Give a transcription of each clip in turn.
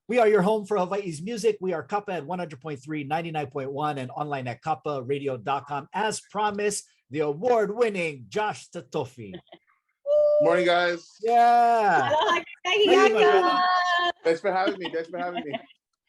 We are your home for Hawaii's music. We are Kapa at 100.3, 99.1, and online at kaparadio.com. As promised, the award-winning Josh Tatofi. Morning, guys. Yeah. Thanks for having me.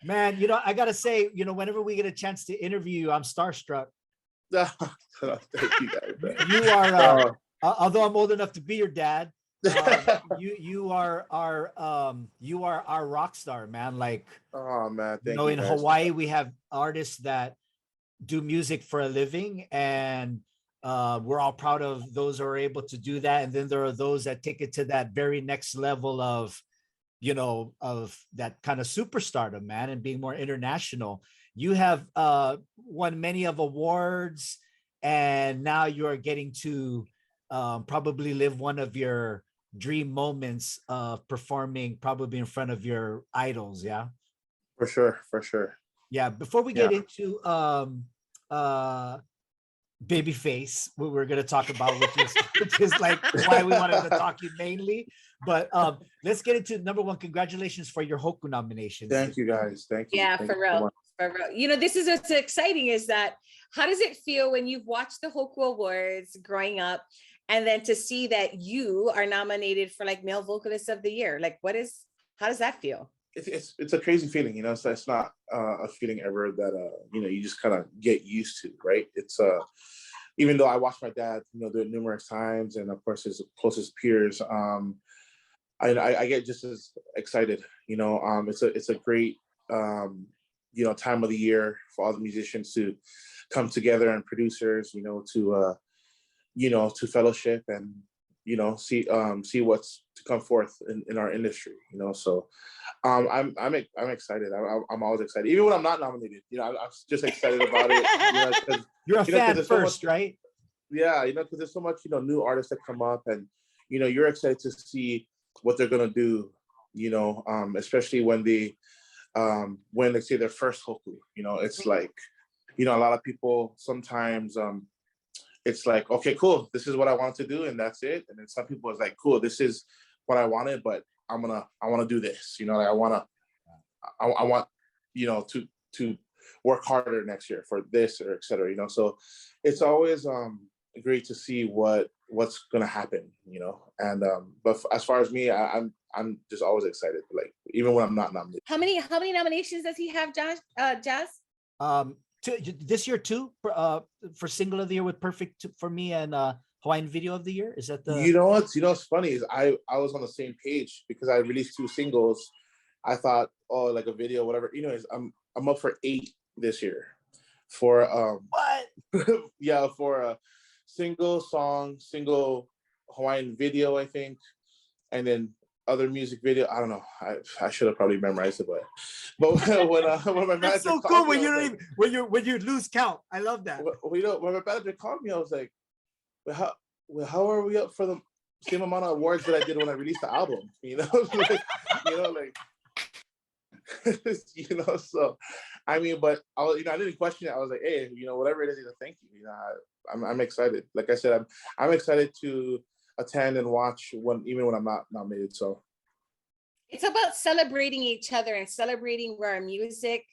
Man, I got to say, whenever we get a chance to interview you, I'm starstruck. Thank you, guys. You are, although I'm old enough to be your dad, you are our rock star, man. Like, oh man, thank you. In Hawaii, we have artists that do music for a living, and we're all proud of those who are able to do that. And then there are those that take it to that very next level of, of that kind of superstardom, man, and being more international. You have won many of awards, and now you are getting to probably live one of your dream moments of performing probably in front of your idols. Yeah, for sure. Yeah, before we get into Babyface, what we're going to talk about, which is like why we wanted to talk you mainly, but let's get into number one. Congratulations for your Hoku nomination. Thank you, guys. Thank you. Yeah, Thank for real. This is what's exciting, is that how does it feel when you've watched the Hoku Awards growing up, and then to see that you are nominated for like Male Vocalist of the Year? Like, how does that feel? It's a crazy feeling, so it's not a feeling ever that you just kind of get used to, right? It's even though I watched my dad do it numerous times, and of course his closest peers, I get just as excited. It's a great time of the year for all the musicians to come together, and producers to fellowship and see what's to come forth in our industry. So I'm excited. I'm always excited, even when I'm not nominated. I'm just excited about it. Cause, you're a fan first, right? Yeah, because there's so much new artists that come up, and you're excited to see what they're gonna do. Especially when they say their first Hoku. It's like a lot of people sometimes it's like, okay, cool, this is what I want to do, and that's it. And then some people is like, cool, this is what I wanted, but I want to do this. I want to work harder next year for this, or et cetera. So it's always great to see what's gonna happen. And but as far as me, I'm just always excited. Like, even when I'm not nominated. How many nominations does he have, Jazz? This year, 2 for Single of the Year with Perfect for me, and Hawaiian Video of the Year. Is that the? What's funny is I was on the same page because I released 2 singles. I thought, like a video, whatever. I'm up for 8 this year for what? Yeah, for a single song, single Hawaiian video, I think, and then other music video. I don't know. I should have probably memorized it, but when my manager, that's so cool when you lose count. I love that. When my manager called me, I was like, how are we up for the same amount of awards that I did when I released the album? So I mean, but I didn't question it. I was like, hey, whatever it is, thank you. I'm excited. Like I said, I'm excited to attend and watch even when I'm not nominated. So it's about celebrating each other and celebrating where our music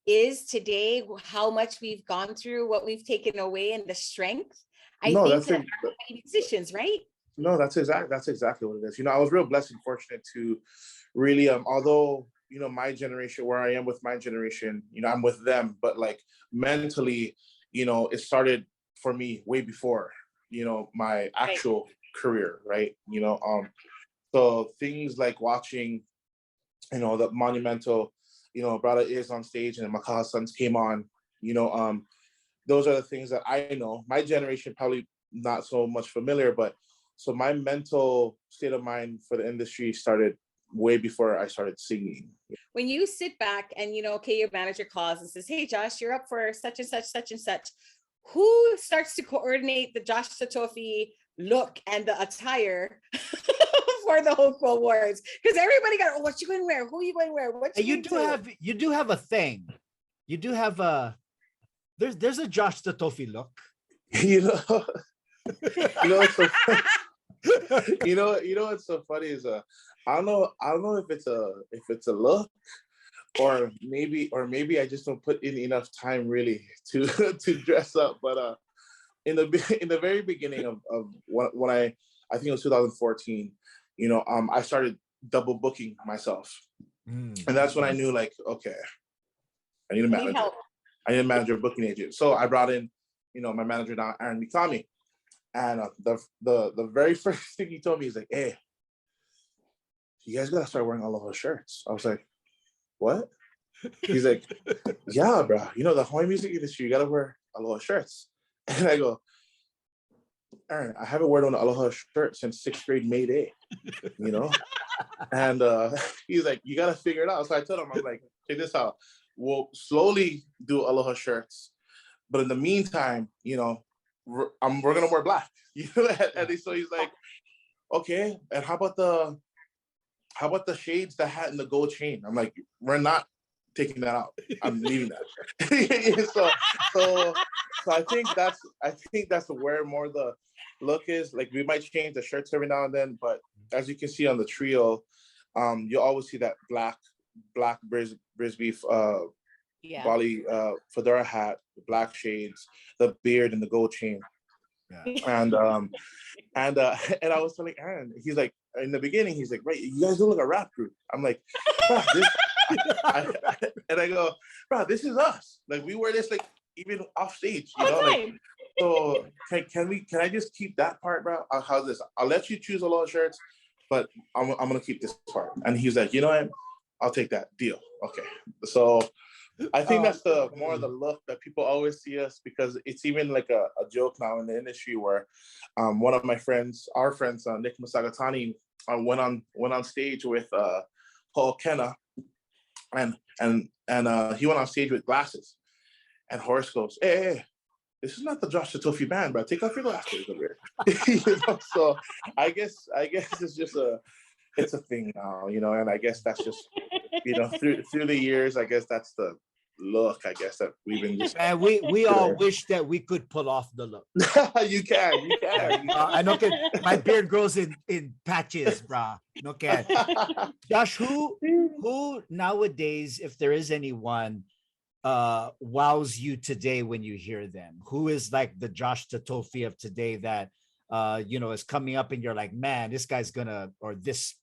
is today, how much we've gone through, what we've taken away, and the strength. I think that our musicians, right? No, that's exactly what it is. I was real blessed and fortunate to really, although my generation, where I am with my generation, I'm with them, but like mentally, it started for me way before my actual career, right? So things like watching the monumental Brother Is on stage, and Makaha Sons came on, those are the things that I know. My generation probably not so much familiar, but so my mental state of mind for the industry started way before I started singing. When you sit back and okay, your manager calls and says, hey Josh, you're up for such and such, who starts to coordinate the Josh Tatofi look and the attire for the Hoku Awards? Because everybody got, what you going to wear? Who are you going to wear? You do have a thing. You do have a, there's a Josh Tatofi look. What's so funny? What's so funny is I don't know if it's a look, maybe I just don't put in enough time really to to dress up. But in the very beginning of when I think it was 2014, I started double booking myself, and that's when I knew, like, okay, I need a manager. help. I need a manager, booking agent. So I brought in, my manager now, Aaron Mikami, and the very first thing he told me is like, "Hey, you guys gotta start wearing aloha shirts." I was like, "What?" He's like, "Yeah, bro. The Hawaiian music industry, you gotta wear aloha shirts." And I go, "Aaron, I haven't worn an aloha shirt since 6th grade May Day, And he's like, "You gotta figure it out." So I told him, I'm like, "Check this out. We'll slowly do aloha shirts, but in the meantime, we're gonna wear black." And so he's like, "Okay, and how about the shades, the hat, and the gold chain?" I'm like, "We're not taking that out. I'm leaving that." so I think that's where more the look is. Like, we might change the shirts every now and then, but as you can see on the trio, you always see that black Brisbee Bali fedora hat, the black shades, the beard, and the gold chain. Yeah. And I was telling Aaron, he's like, in the beginning, he's like, "Right, you guys look like a rap group." I'm like, "Bro, this," and I go, "Bro, this is us. Like, we wear this like even off stage, like." So can I just keep that part, bro? How's this? I'll let you choose a lot of shirts, but I'm gonna keep this part. And he's like, "You know what? I'll take that deal." Okay. So I think that's the more of the look that people always see us, because it's even like a joke now in the industry where one of our friends, Nick Masagatani, went on stage with Paul Kenna, and he went on stage with glasses, and Horace goes, "Hey, this is not the Josh Tatofi band, bro. Take off your glasses over here." So I guess it's just it's a thing now, and I guess that's just, through the years, I guess that's the look, I guess, that we've been just. And we all wish that we could pull off the look. You can. I know my beard grows in patches, brah. No can. Josh, who nowadays, if there is anyone, wows you today when you hear them? Who is like the Josh Tatofi of today that is coming up and you're like, "Man, this guy's gonna," or this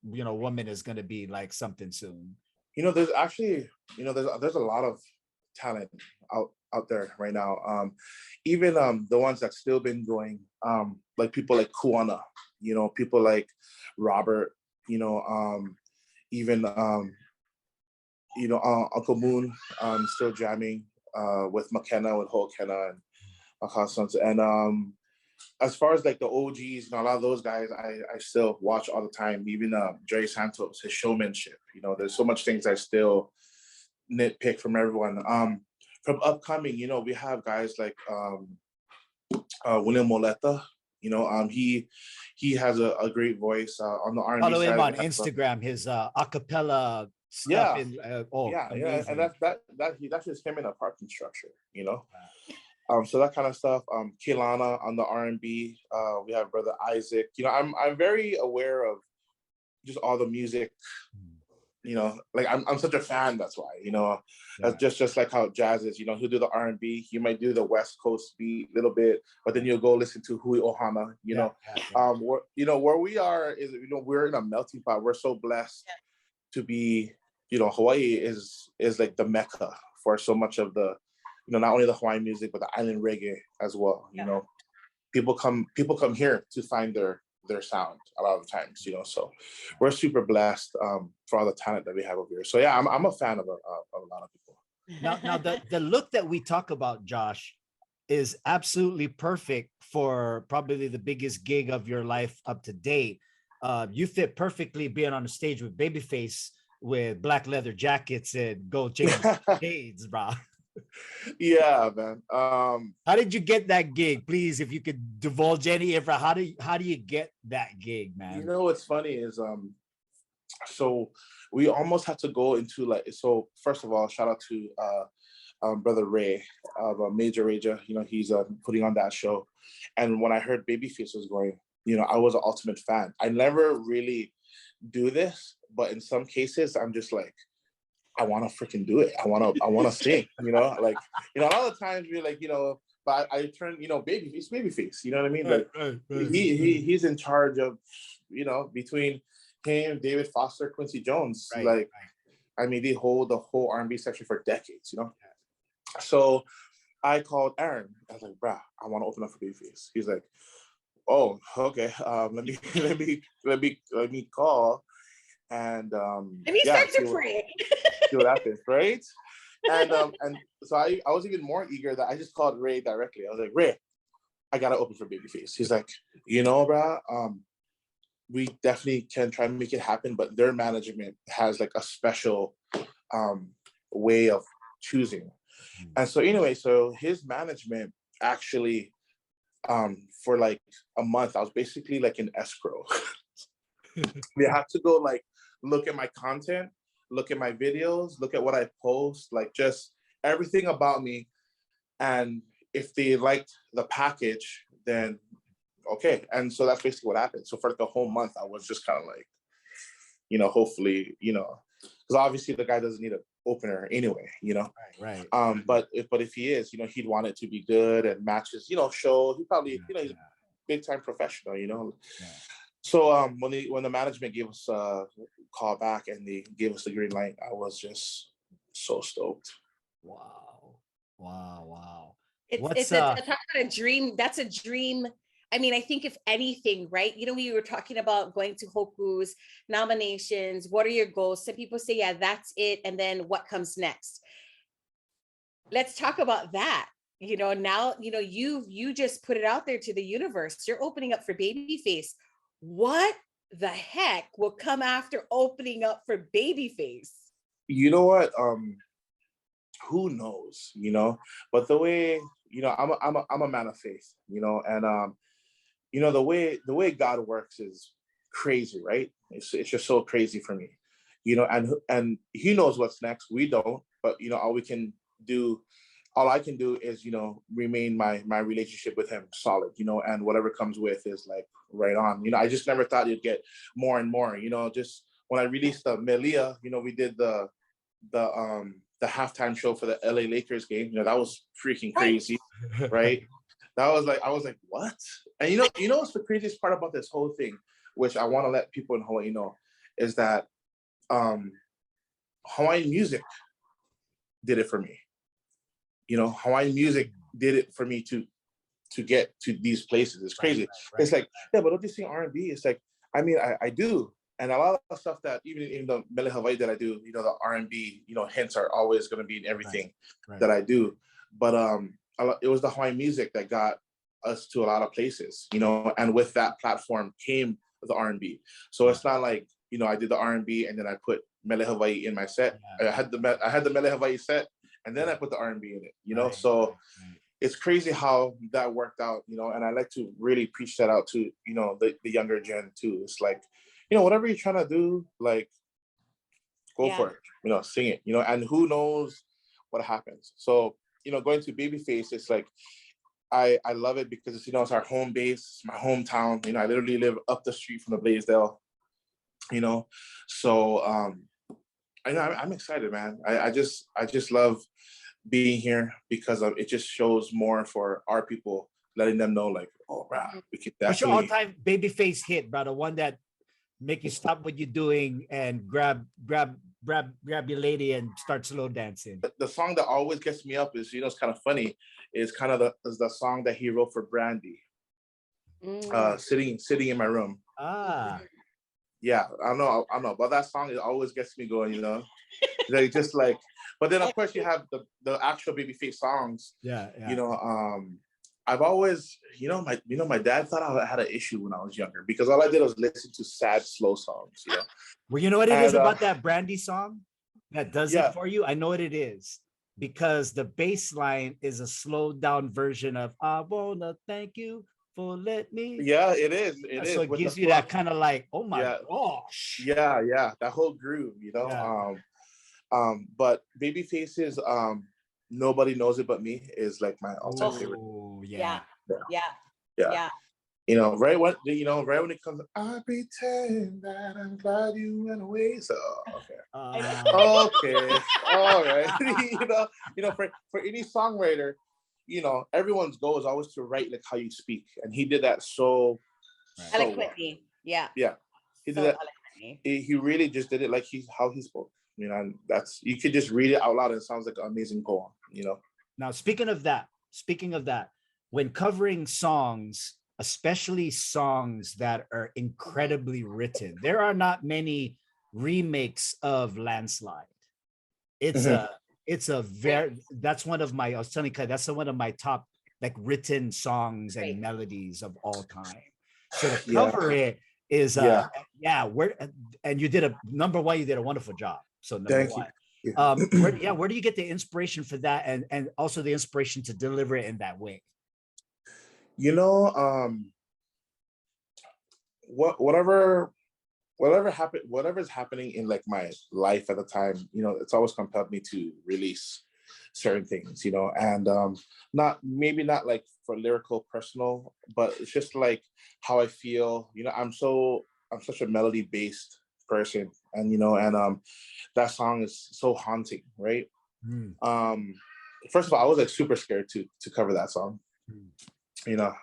woman is gonna be like something soon? There's actually, there's a lot of talent out there right now. Even the ones that still been going, like people like Kuana, people like Robert, even Uncle Moon, still jamming with McKenna, with Ho Kenna and Akasons. And as far as like the OGs, a lot of those guys I still watch all the time. Even Jerry Santos, his showmanship. There's so much things I still nitpick from everyone. From upcoming, we have guys like William Moleta. He has a great voice on the R&B side. Follow him on Instagram. His acapella stuff. Yeah, and that's just him in a parking structure. So that kind of stuff. Kehlana on the R&B. We have Brother Isaac. I'm very aware of just all the music. Like I'm such a fan. That's why. Just like how jazz is. He'll do the R&B. He might do the West Coast beat a little bit, but then you'll go listen to Hui Ohana. Where we are is we're in a melting pot. We're so blessed to be. Hawaii is like the mecca for so much of the. Not only the Hawaiian music, but the island reggae as well. People come here to find their sound a lot of times. So we're super blessed for all the talent that we have over here. So yeah, I'm a fan of a lot of people. Now the look that we talk about, Josh, is absolutely perfect for probably the biggest gig of your life up to date. You fit perfectly being on the stage with Babyface with black leather jackets and gold shades, bro. Yeah, man. How did you get that gig? Please, if you could divulge any info, how do you get that gig, man? What's funny is so we almost had to go into so first of all, shout out to Brother Ray of Major Raja. He's putting on that show, and when I heard Babyface was going, I was an ultimate fan. I never really do this, but in some cases I'm just like, I want to freaking do it. I want to sing, like, a lot of times we're like, but I turn, Babyface, you know what I mean? Like he's in charge of, between him, David Foster, Quincy Jones, like, I mean, they hold the whole R&B section for decades, So I called Aaron. I was like, bruh, I want to open up for Babyface. He's like, oh, okay. Let me call. And start to pray. See what happens, right? And so I was even more eager that I just called Ray directly. I was like, Ray, I gotta open for Babyface. He's like, bruh, we definitely can try and make it happen, but their management has like a special way of choosing. And so anyway, so his management actually, for like a month, I was basically like in escrow. We have to go like look at my content, look at my videos, look at what I post, like just everything about me. And if they liked the package, then okay. And so that's basically what happened. So for like a whole month, I was just kind of like, hopefully, because obviously the guy doesn't need an opener anyway, Right. But if he is, he'd want it to be good and matches, show. He probably, he's a big time professional, Yeah. So when the management gave us a call back and they gave us the green light, I was just so stoked. Wow. It's talk about a dream. That's a dream. I mean, I think if anything, right? We were talking about going to Hoku's nominations. What are your goals? Some people say, yeah, that's it. And then what comes next? Let's talk about that. Now, you just put it out there to the universe. You're opening up for Babyface. What the heck will come after opening up for Babyface? You know what? Who knows? But the way, I'm a man of faith, and the way God works is crazy, right? It's just so crazy for me, and He knows what's next. We don't, but all I can do is, remain my relationship with Him solid, and whatever comes with is like right on. I just never thought you'd get more and more, just when I released the Melia, we did the halftime show for the LA Lakers game. That was freaking crazy, right? That was like, I was like, what? And what's the craziest part about this whole thing, which I want to let people in Hawaii know, is that Hawaiian music did it for me. Hawaiian music did it for me to get to these places. It's crazy. Right. It's like, yeah, but don't you sing R&B? It's like, I mean, I do. And a lot of stuff that even in the Mele Hawaii that I do, the R&B, hints are always going to be in everything that I do. But it was the Hawaiian music that got us to a lot of places, and with that platform came the R&B. So it's not like, I did the R&B and then I put Mele Hawaii in my set. I had the Mele Hawaii set and then I put the R&B in it, so it's crazy how that worked out, and I like to really preach that out to, the younger gen too. It's like, whatever you're trying to do, like, go for it, sing it, and who knows what happens. So, going to Babyface, it's like, I love it because it's, it's our home base, my hometown. I literally live up the street from the Blaisdell, so I'm excited, man. I just love being here because it just shows more for our people, letting them know, like, oh, wow, we could definitely. What's your all-time Babyface hit, brother? One that make you stop what you're doing and grab your lady and start slow dancing. The song that always gets me up is, it's kind of funny, is kind of the song that he wrote for Brandy. Sitting in my room. Yeah, I know, but that song, it always gets me going, Like, just like, but then of course you have the actual Babyface songs. Yeah. I've always, my dad thought I had an issue when I was younger because all I did was listen to sad, slow songs. Well, you know what it is about that Brandy song that does it for you? I know what it is, because the bass line is a slowed down version of "I wanna thank you for let me." Yeah, it is. So it gives you that kind of like, oh my gosh. Yeah, that whole groove, But Babyface's Nobody Knows It But Me is like my all-time favorite. Yeah. right when it comes, I pretend that I'm glad you went away. So okay, all right. For any songwriter, everyone's goal is always to write like how you speak, and he did that so eloquently. Yeah, he did that. He really just did it like how he spoke. And that's, you could just read it out loud and it sounds like an amazing poem. Now, speaking of that, when covering songs, especially songs that are incredibly written, there are not many remakes of Landslide. It's a very, that's one of my, I was telling Kai, that's one of my top like written songs and melodies of all time. So to cover it is where, and you did a wonderful job. So number one. Where do you get the inspiration for that, and also the inspiration to deliver it in that way? Whatever's happening in like my life at the time, it's always compelled me to release certain things, and not like for lyrical personal, but it's just like how I feel. I'm such a melody based person, and that song is so haunting, right? First of all, I was like super scared to cover that song. I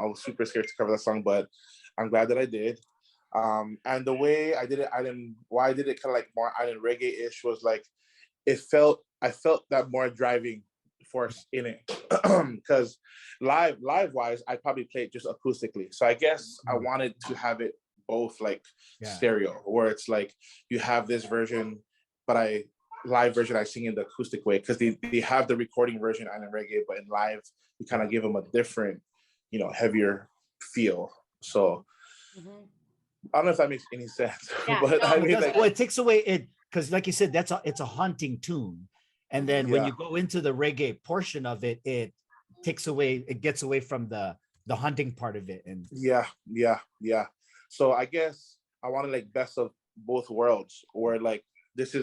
was super scared to cover that song, but I'm glad that I did. And the way I did it, I did it kind of like more island reggae-ish, was like I felt that more driving force in it. Because live wise, I probably played just acoustically. So I guess I wanted to have it both like stereo, where it's like you have this version, but live version I sing in the acoustic way, because they have the recording version island reggae, but in live we kind of give them a different, heavier feel. So I don't know if that makes any sense. But I mean, it takes away it, because like you said, it's a haunting tune. And then when you go into the reggae portion of it, it gets away from the haunting part of it. And so I guess I wanted like best of both worlds, or like this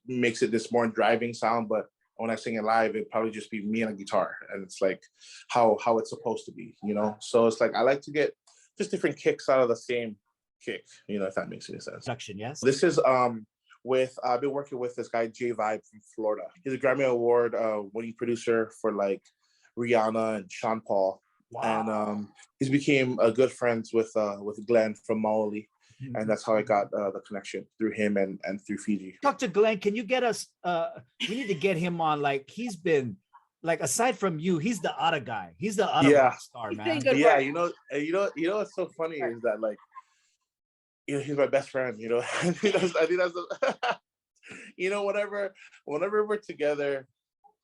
makes it this more driving sound, but when I sing it live, it'd probably just be me and a guitar, and it's like how it's supposed to be, So it's like I like to get just different kicks out of the same kick, if that makes any sense. Yes. This is I've been working with this guy J Vibe from Florida. He's a Grammy Award winning producer for like Rihanna and Sean Paul. Wow. And he's became good friends with Glenn from Maoli. And that's how I got the connection through him and through Fiji. Talk to Glenn. Can you get us? We need to get him on. Like, he's been, like, aside from you, he's the other guy. He's the other rock star, man. Yeah, what's so funny is that like, he's my best friend. I think that's whenever we're together,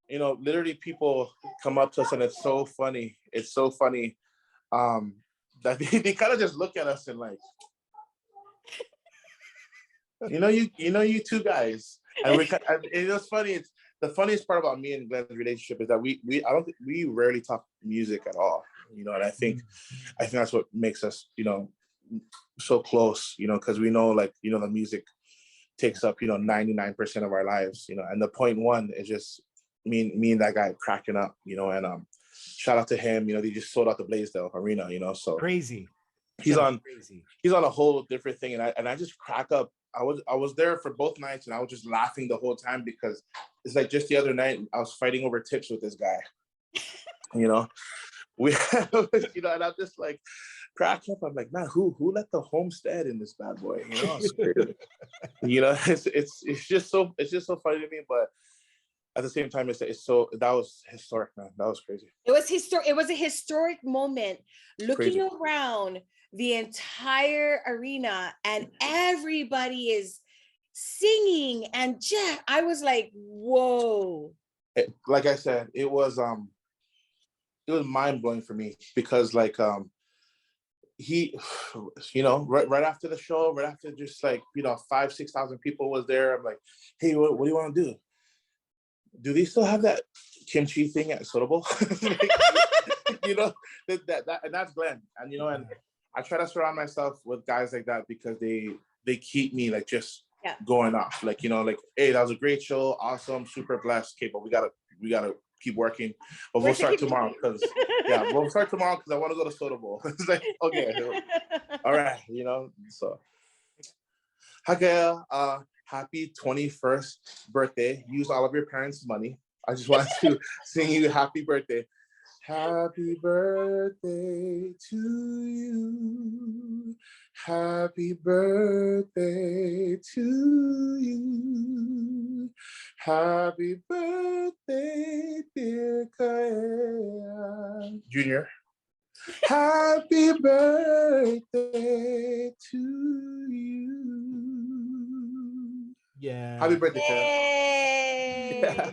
literally people come up to us, and it's so funny. It's so funny that they kind of just look at us and like, you two guys. And it's funny. It's the funniest part about me and Glenn's relationship is that we rarely talk music at all. And I think that's what makes us, so close, because we know, like, the music takes up, 99% of our lives, and the 0.1 is just me and that guy cracking up, and shout out to him, they just sold out the Blaisdell Arena, so crazy. He's on a whole different thing, and I just crack up. I was there for both nights, and I was just laughing the whole time, because it's like just the other night I was fighting over tips with this guy, we and I'm just like cracking up. I'm like, man, who let the homestead in this bad boy? It's crazy. It's just so funny to me, but at the same time, that was historic, man. That was crazy. It was historic. It was a historic moment. Looking around the entire arena, and everybody is singing, and I was like, whoa. Like I said, it was mind blowing for me, because like he, right after the show, right after just like 5,000-6,000 people was there. I'm like, hey, what do you want to do? Do they still have that kimchi thing at Sotabo? that and that's Glenn. And and I try to surround myself with guys like that, because they keep me like just going off. Like, like, hey, that was a great show, awesome, super blessed. Okay, but we gotta keep working. But we'll Where's the start keep tomorrow working? because we'll start tomorrow because I want to go to Soda Bowl. It's like, okay, all right, you know. So, Hagel, happy 21st birthday. Use all of your parents' money. I just want to sing you happy birthday. Happy birthday to you. Happy birthday to you. Happy birthday, dear Kaya. Junior. Happy birthday to you. Yeah. Happy birthday, Kaya. Yay.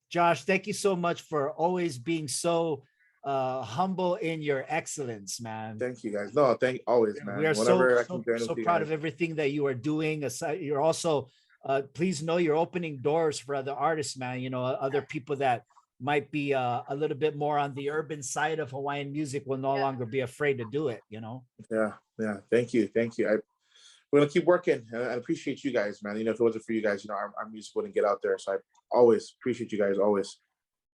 Josh, thank you so much for always being so humble in your excellence, man. Thank you, guys. No, always, man. We are Whenever I so can join so with you proud guys. of everything that you are doing. Aside, you're also please know you're opening doors for other artists, man. You know, other people that might be a little bit more on the urban side of Hawaiian music will no longer be afraid to do it, you know. Yeah. Thank you. We're gonna keep working, and I appreciate you guys, man. You know, if it wasn't for you guys, you know, our music wouldn't get out there. So I always appreciate you guys, always.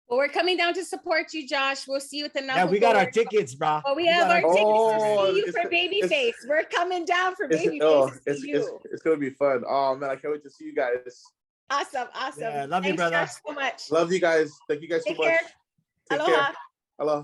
Well, we're coming down to support you, Josh. We'll see you at the Yeah, we got our tickets, bro. Oh, we have got our tickets to Oh, see you it's- for Babyface. We're coming down for It's, Babyface to see you. it's gonna be fun. Oh man, I can't wait to see you guys. Awesome. Yeah, love you, Thanks, brother. Josh, so much. Love you guys. Thank you guys so Take much. care. Take Aloha. care. Aloha.